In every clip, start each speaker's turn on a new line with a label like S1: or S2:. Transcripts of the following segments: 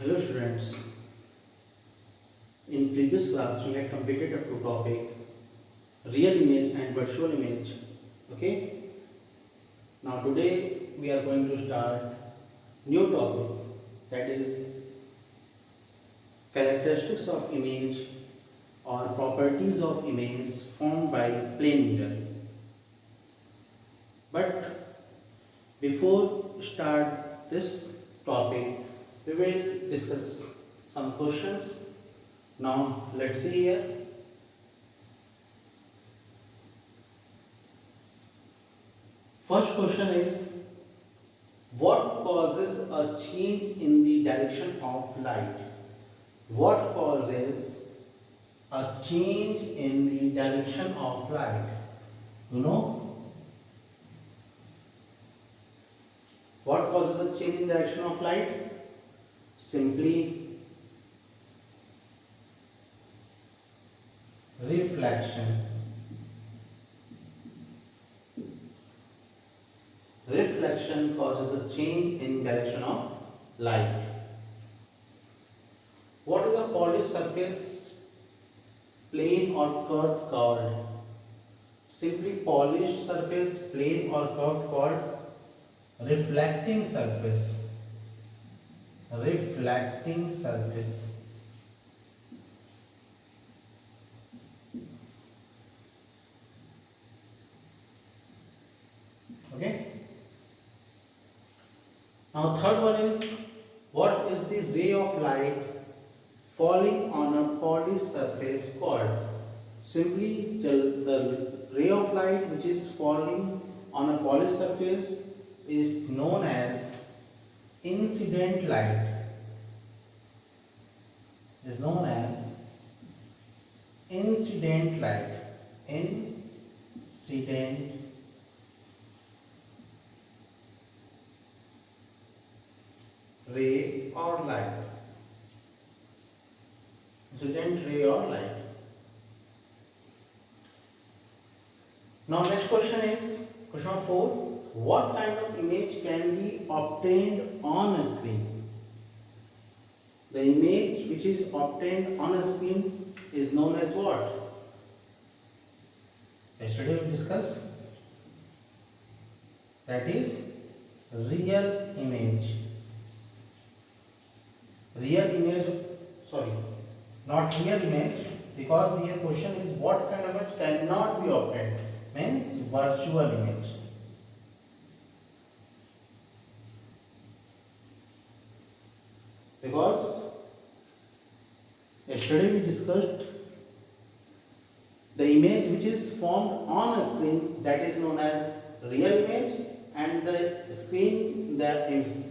S1: Hello students, in previous class we had completed up to topic real image and virtual image. Okay, now today we are going to start new topic, that is characteristics of image or properties of image formed by plane mirror. But before start this topic, we will discuss some questions. Now let's see here. First question is, what causes a change in the direction of light? What causes a change in the direction of light? You know? What causes a change in direction of light? Simply reflection. Reflection causes a change in direction of light. What is a polished surface, plane or curved called? Simply polished surface, plane or curved called reflecting surface. Reflecting surface. Okay. Now third one is, what is the ray of light falling on a polished surface called? Simply the ray of light which is falling on a polished surface is known as incident light. Is known as incident light. Incident ray or light. Incident ray or light. Now next question is question 4. What kind of image can be obtained on a screen? The image which is obtained on a screen is known as what? Yesterday we discussed. That is real image. Real image, sorry, not real image, because here question is what kind of image cannot be obtained, means virtual image. Because yesterday we discussed the image which is formed on a screen, that is known as real image, and the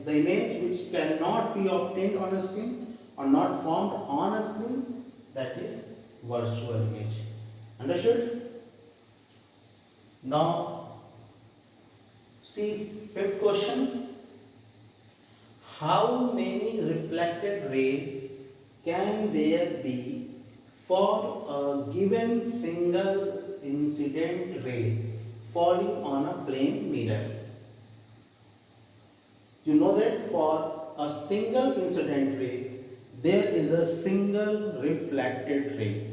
S1: image which cannot be obtained on a screen or not formed on a screen, that is virtual image. Understood? Now see fifth question. How many reflected rays can there be for a given single incident ray falling on a plane mirror? You know that for a single incident ray, there is a single reflected ray.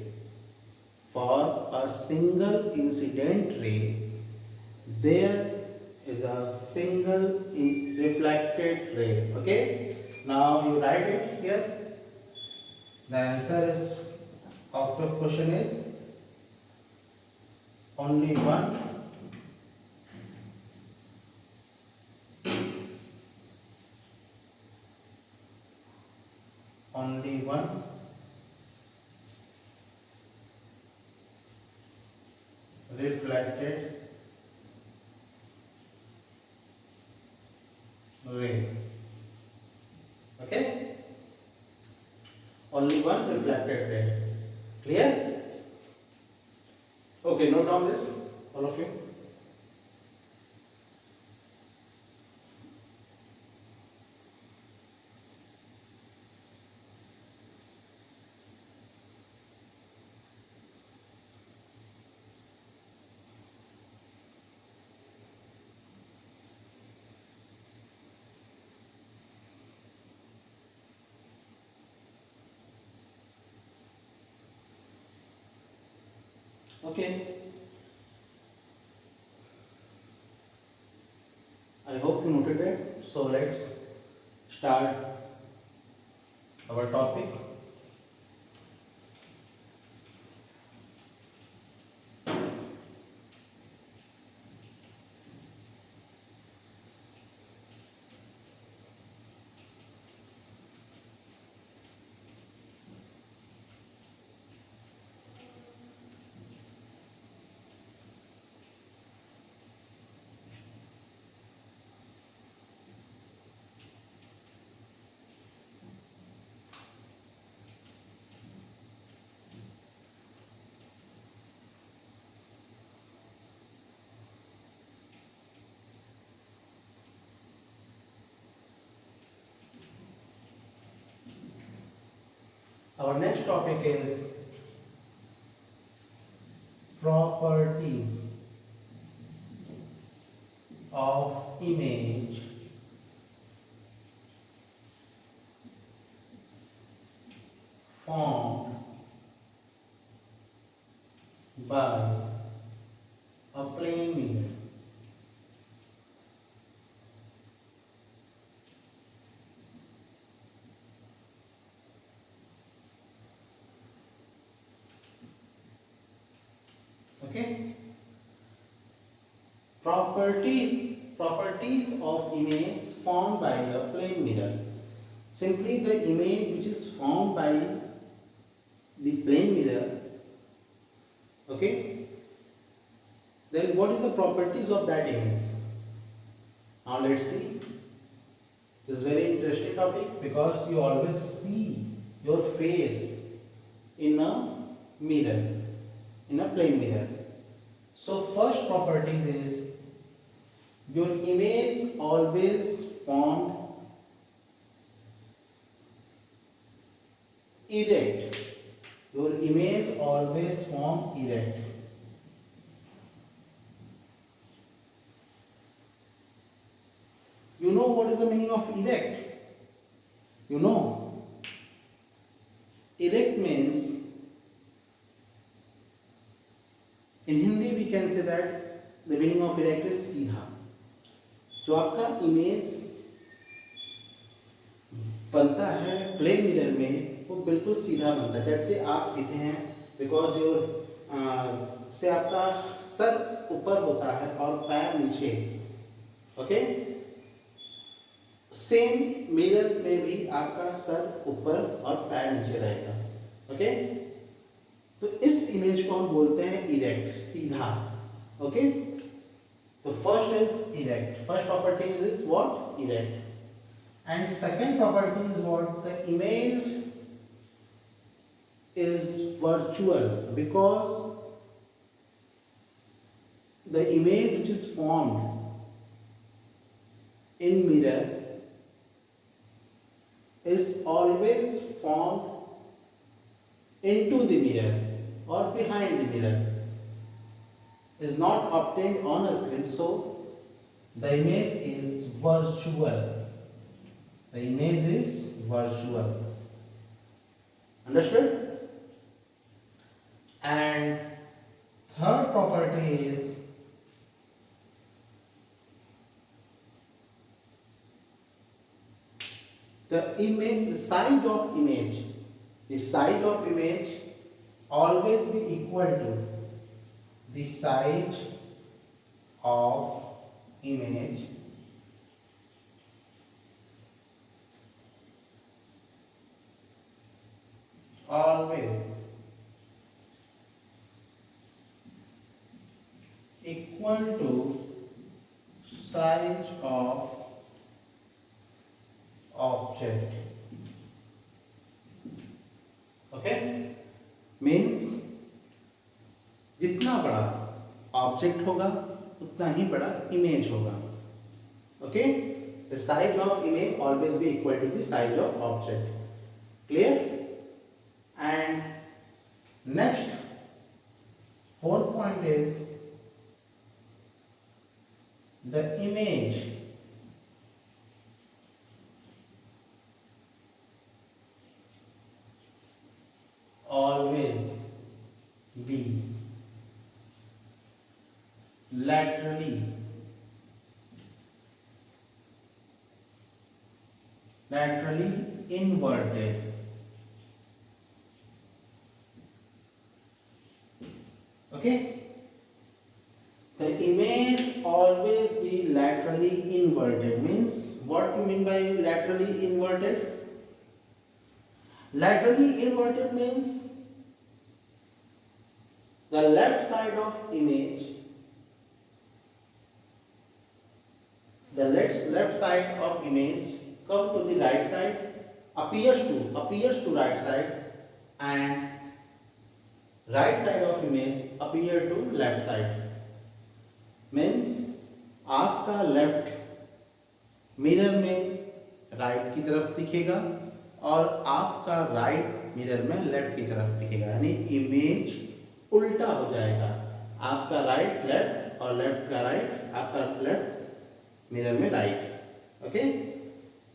S1: For a single incident ray, there is a single reflected ray. Okay? Now you write it here. The answer of the question is only one reflected ray. Okay? Only one reflected ray. Clear? Okay, note down this, all of you. Okay, I hope you noted that. So let's start our topic. Our next topic is properties of image formed by a plane mirror. Okay. Properties of image formed by a plane mirror. Simply the image which is formed by the plane mirror. Okay. Then what is the properties of that image? Now let's see. This is very interesting topic because you always see your face in a mirror, in a plane mirror. So first properties is your image always formed erect. Your image always formed erect. You know what is the meaning of erect? You know, erect means, in Hindi we can say that the meaning of erect is सीधा. जो आपका image बनता है plane mirror में वो बिल्कुल सीधा बनता है, जैसे आप सीधे हैं बिकॉज योर से आपका सर ऊपर होता है और पैर नीचे. ओके, सेम मिरर में भी आपका सर ऊपर और पैर नीचे रहेगा. ओके, तो इस इमेज को हम बोलते हैं इरेक्ट, सीधा. ओके, तो first is erect. First property is what? Erect. And second property is what? The image is virtual because the image which is formed in mirror is always formed into the mirror or behind the mirror, is not obtained on a screen, so the image is virtual. The image is virtual. Understood? And third property is the image, the size of image. The size of image always be equal to the size of image always equal to size of object. Okay, means जितना बड़ा object होगा उतना ही बड़ा image होगा. Okay, the size of image always be equal to the size of object. Clear? And next, fourth point is the image always be laterally inverted. Okay, the image always be laterally inverted. Means what you mean by laterally inverted? Laterally inverted means the left side of image, the left side of image come to the right side, appears to right side, and right side of image appear to left side. Means आपका left mirror में right की तरफ दिखेगा और आपका right mirror में left की तरफ दिखेगा, यानी इमेज उल्टा हो जाएगा। आपका राइट लेफ्ट और लेफ्ट का राइट, आपका लेफ्ट मिरर में राइट। ओके,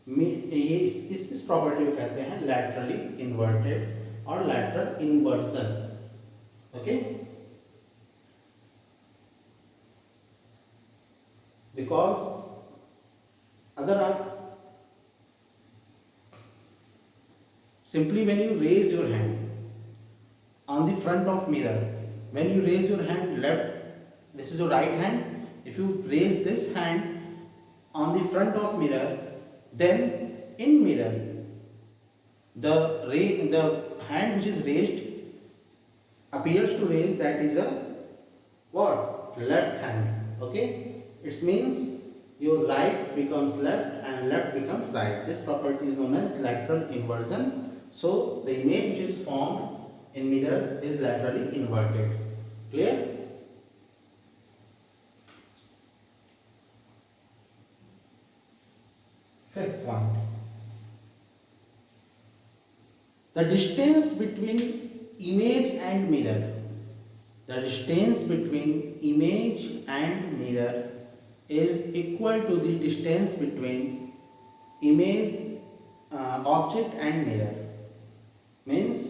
S1: ये इस प्रॉपर्टी को कहते हैं लैटरली इन्वर्टेड और लैटरल इन्वर्जन। ओके, बिकॉज अगर आप simply when you raise your hand on the front of mirror, when you raise your hand left, this is your right hand, if you raise this hand on the front of mirror, then in mirror the hand which is raised appears to raise, that is a what? Left hand. Okay, it means your right becomes left and left becomes right. This property is known as lateral inversion. So the image which is formed in mirror is laterally inverted. Clear? Fifth point. The distance between image and mirror. The distance between image and mirror is equal to the distance between image object and mirror. Means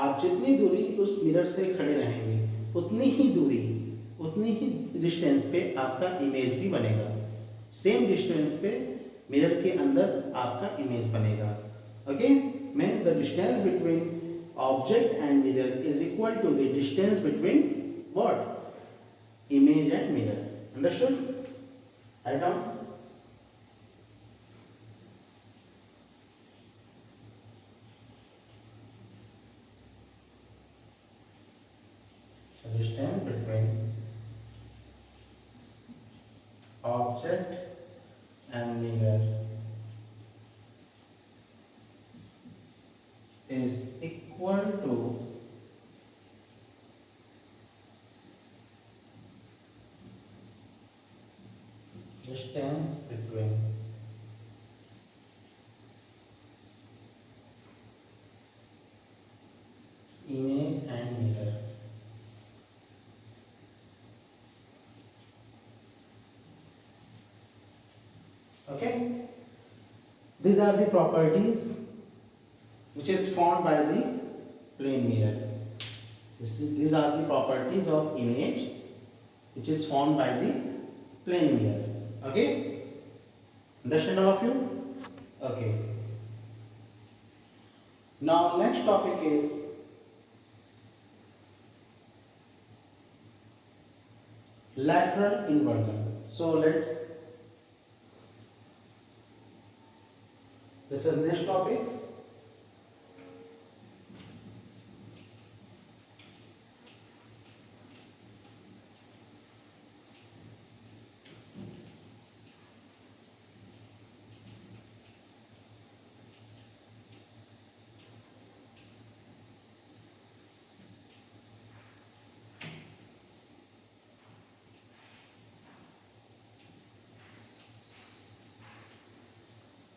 S1: आप जितनी दूरी उस mirror से खड़े रहेंगे उतनी ही distance पे आपका इमेज भी बनेगा। सेम डिस्टेंस पे मिरर के अंदर आपका इमेज बनेगा। Okay, means the distance between object and mirror is equal to the distance between what? Image and mirror. Understood? Write down. Distance between object and mirror is equal to distance between image and mirror. Okay, these are the properties which is formed by the plane mirror. These are the properties of image which is formed by the plane mirror. Okay, understand all of you? Okay, now next topic is lateral inversion. So this is next topic.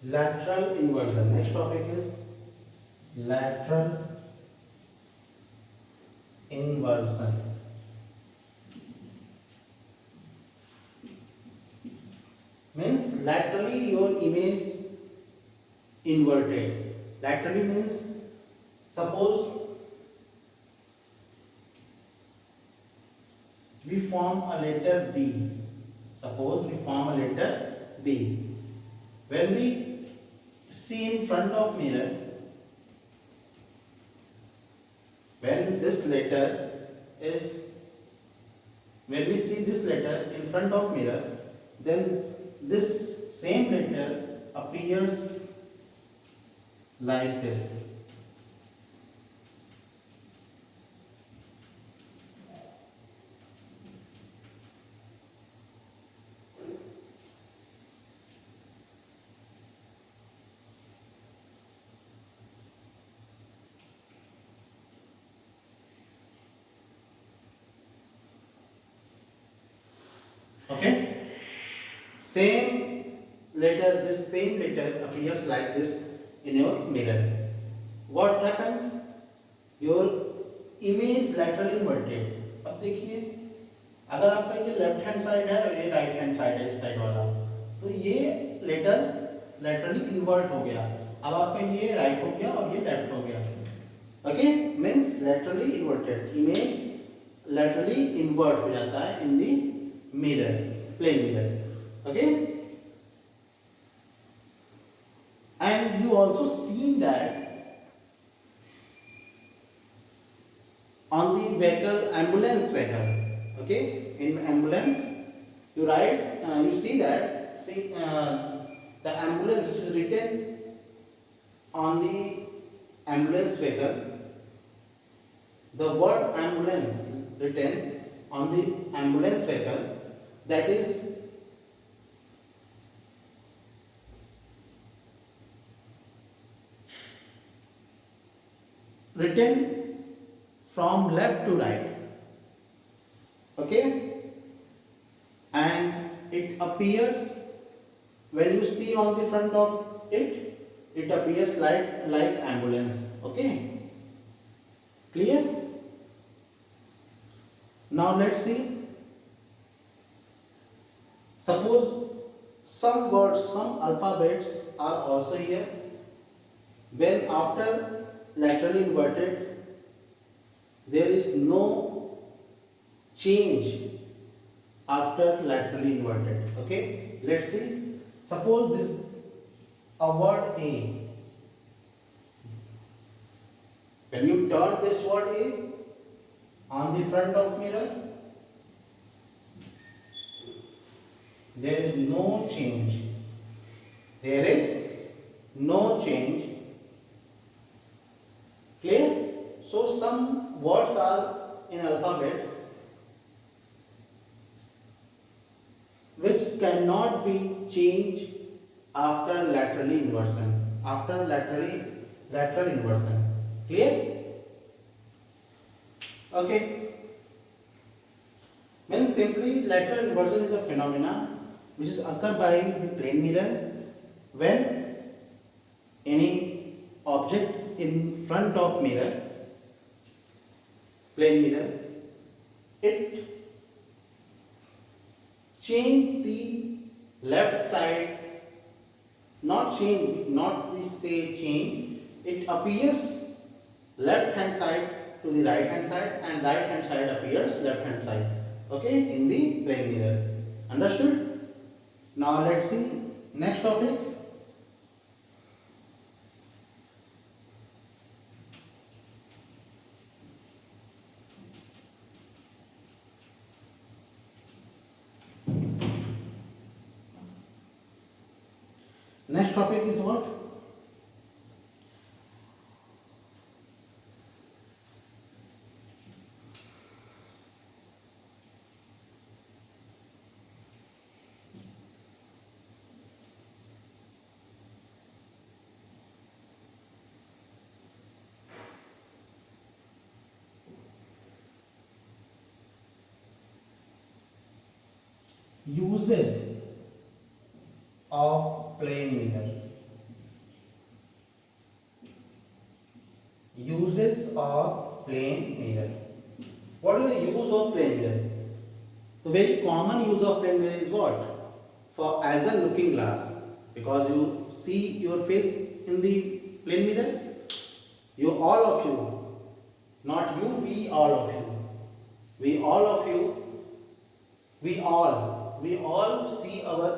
S1: Lateral inversion. Next topic is lateral inversion. Means laterally your image inverted. Laterally means suppose we form a letter B Suppose we form a letter B. When we see in front of mirror, when this letter is, when we see this letter in front of mirror, then this same letter appears like this. Okay, this same letter appears like this in your mirror. What happens? Your image lateral inverted. अब देखिए, अगर आपका ये left hand side है और ये right hand side है, इस साइड वाला, तो ये लेटर लेटरली इन्वर्ट हो गया. अब आपका ये राइट हो गया और ये लेफ्ट हो गया. Okay, means laterally inverted. Image laterally invert हो जाता है इन दी mirror, plane mirror. Okay, and you also seen that on the vehicle, ambulance vehicle. Okay, in ambulance you you see that, see the ambulance which is written on the ambulance vehicle, the word ambulance written on the ambulance vehicle, that is written from left to right. Okay, and it appears, when you see on the front of it, it appears like ambulance. Okay, clear? Now let's see. Suppose some words, some alphabets are also here. When after laterally inverted, there is no change after laterally inverted. Okay, let's see. Suppose this a word A. When you turn this word A on the front of mirror, there is no change. There is no change. Clear? So some words are in alphabets which cannot be changed after laterally inversion. After lateral inversion. Clear? Okay. Means simply lateral inversion is a phenomena which is occurred by the plane mirror when any object in front of mirror, plane mirror, it change the left side, not change, not we say change, it appears left hand side to the right hand side and right hand side appears left hand side. Okay, in the plane mirror. Understood? Now let's see next topic. Next topic is what? Uses of plane mirror. Uses of plane mirror. What is the use of plane mirror? The very common use of plane mirror is what? For as a looking glass, because you see your face in the plane mirror. You, all of you, not you, we, all of you. We all of you, we all our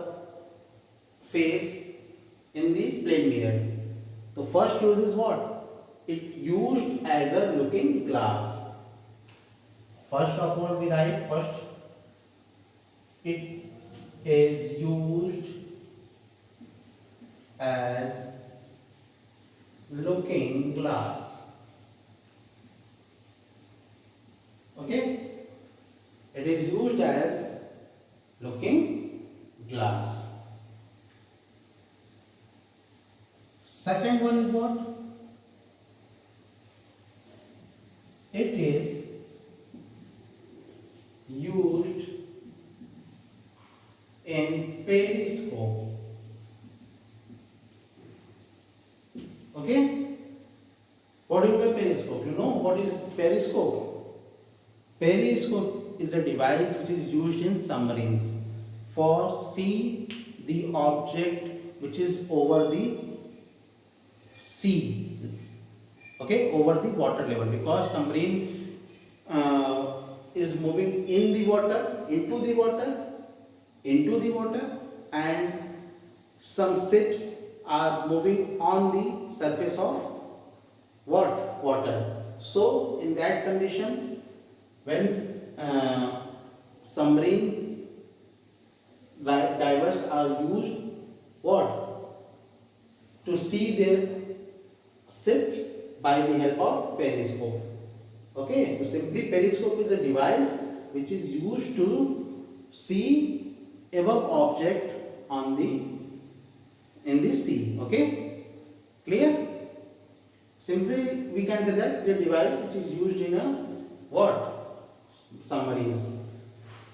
S1: face in the plane mirror. The first use is what? It used as a looking glass. First of all, we write first. It is used as looking glass. Okay? It is used as looking glass. Second one is what? It is used in periscope. Okay? What do you mean by periscope? You know what is periscope? Periscope is a device which is used in submarines for see the object which is over the sea. Okay, over the water level, because submarine is moving in the water, into the water, and some ships are moving on the surface of what? Water. So in that condition, when submarine divers are used what? To see their ship by the help of periscope. Okay, so simply periscope is a device which is used to see above object on the in the sea. Okay, clear? Simply we can say that the device which is used in a what? Submarines.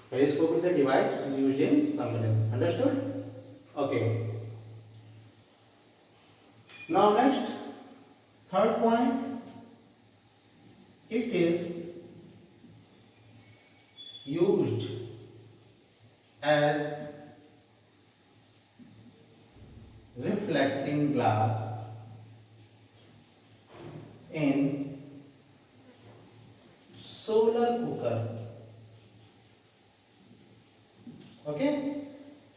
S1: Periscope is a device which is used in submarines. Understood? Okay. Now next, third point. It is used as reflecting glass in solar cooker. Okay,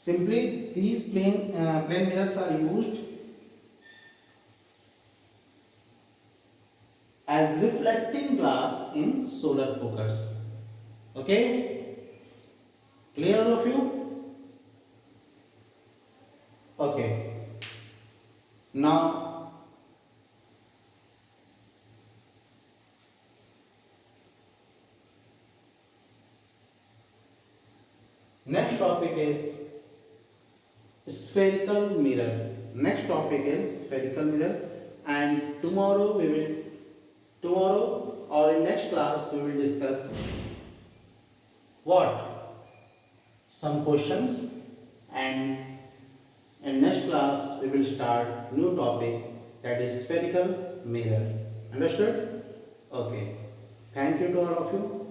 S1: simply these plane mirrors are used as reflecting glass in solar cookers. Okay, clear all of you? Okay, now next topic is spherical mirror. Next topic is spherical mirror, and tomorrow or in next class we will discuss what? Some questions, and in next class we will start new topic, that is spherical mirror. Understood? Okay. Thank you to all of you.